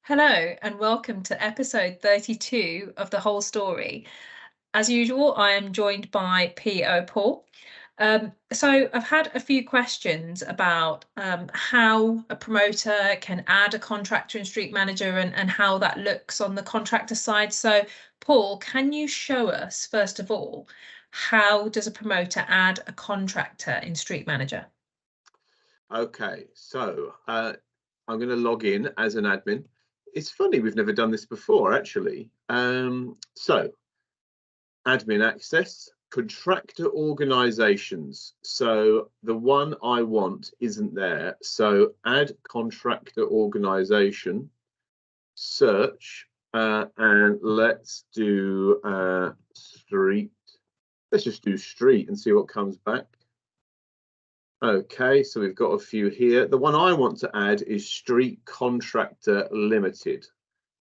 Hello and welcome to episode 32 of The Whole Story. As usual, I am joined by P.O. Paul. So I've had a few questions about how a promoter can add a contractor and street manager and how that looks on the contractor side. So Paul, can you show us, first of all, how does a promoter add a contractor in street manager? Okay, so I'm going to log in as an admin. It's funny, we've never done this before, actually. So admin access, contractor organizations. So the one I want isn't there. So add contractor organization, search, and let's do street. Let's just do street and see what comes back. Okay, so we've got a few here. The one I want to add is Street Contractor Limited,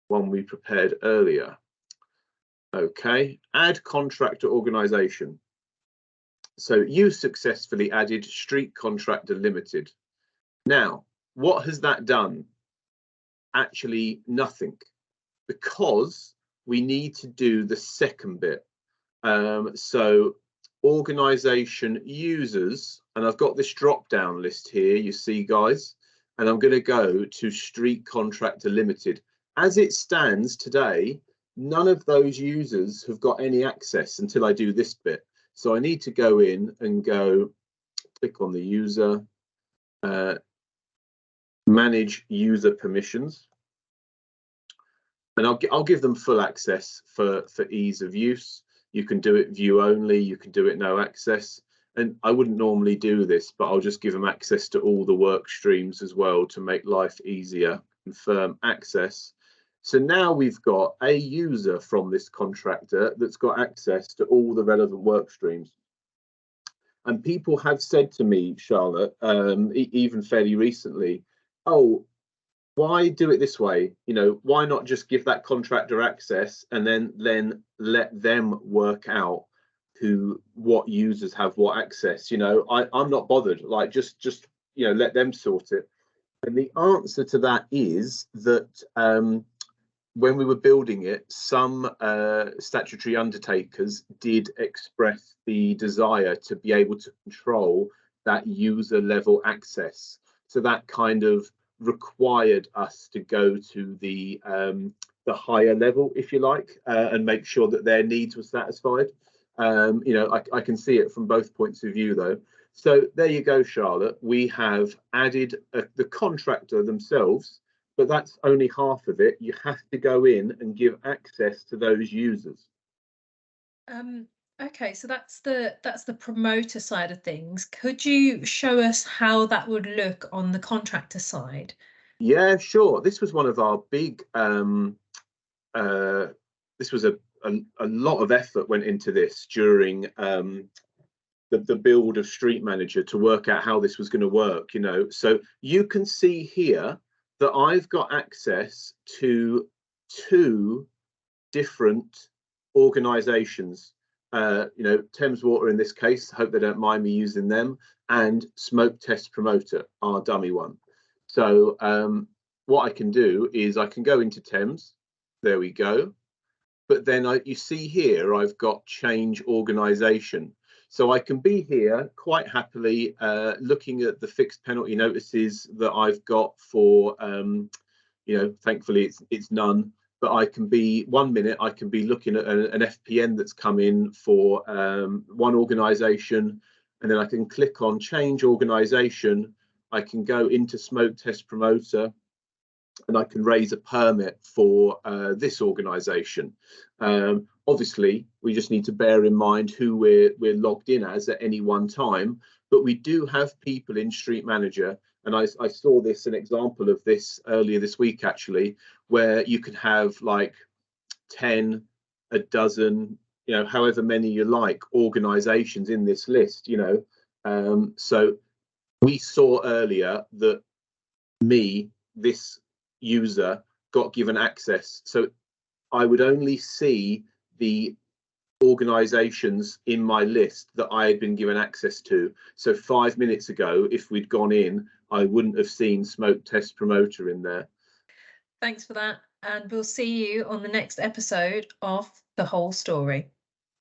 one we prepared earlier. Okay, add contractor organization. So you successfully added Street Contractor Limited. Now, what has that done? Actually, nothing, because we need to do the second bit. So organization users, and I've got this drop down list here, you see guys, and I'm going to go to Street Contractor Limited. As it stands today, none of those users have got any access until I do this bit. So I need to go in and go click on the user, manage user permissions, and I'll give them full access for ease of use. You can do it view only, you can do it no access. And I wouldn't normally do this, but I'll just give them access to all the work streams as well to make life easier. Confirm access. So now we've got a user from this contractor that's got access to all the relevant work streams. And people have said to me, Charlotte, even fairly recently, oh, why do it this way? You know, why not just give that contractor access and then let them work out what users have what access? You know, I'm not bothered. Like just you know, let them sort it. And the answer to that is that when we were building it, some statutory undertakers did express the desire to be able to control that user level access. So that kind of required us to go to the higher level, if you like, and make sure that their needs were satisfied. You know, I can see it from both points of view, though. So there you go, Charlotte. We have added the contractor themselves, but that's only half of it. You have to go in and give access to those users. Okay, so that's the promoter side of things. Could you show us how that would look on the contractor side? Yeah, sure. This was one of our big this was a lot of effort went into this during the build of Street Manager to work out how this was going to work, you know. So you can see here that I've got access to 2 different organizations, you know, Thames Water in this case, hope they don't mind me using them, and Smoke Test Promoter, our dummy one. So what I can do is I can go into Thames, there we go, but then you see here I've got change organization. So I can be here quite happily looking at the fixed penalty notices that I've got for, you know, thankfully it's none, but I can be 1 minute, I can be looking at an FPN that's come in for one organization, and then I can click on change organization. I can go into Smoke Test Promoter, and I can raise a permit for this organization. Obviously, we just need to bear in mind who we're logged in as at any one time, but we do have people in Street Manager, and I saw an example of this earlier this week, actually, where you could have like 10, a dozen, you know, however many you like, organizations in this list, you know. So we saw earlier that this user got given access, so I would only see the organizations in my list that I had been given access to. So 5 minutes ago, if we'd gone in, I wouldn't have seen Smoke Test Promoter in there. Thanks for that. And we'll see you on the next episode of The Whole Story.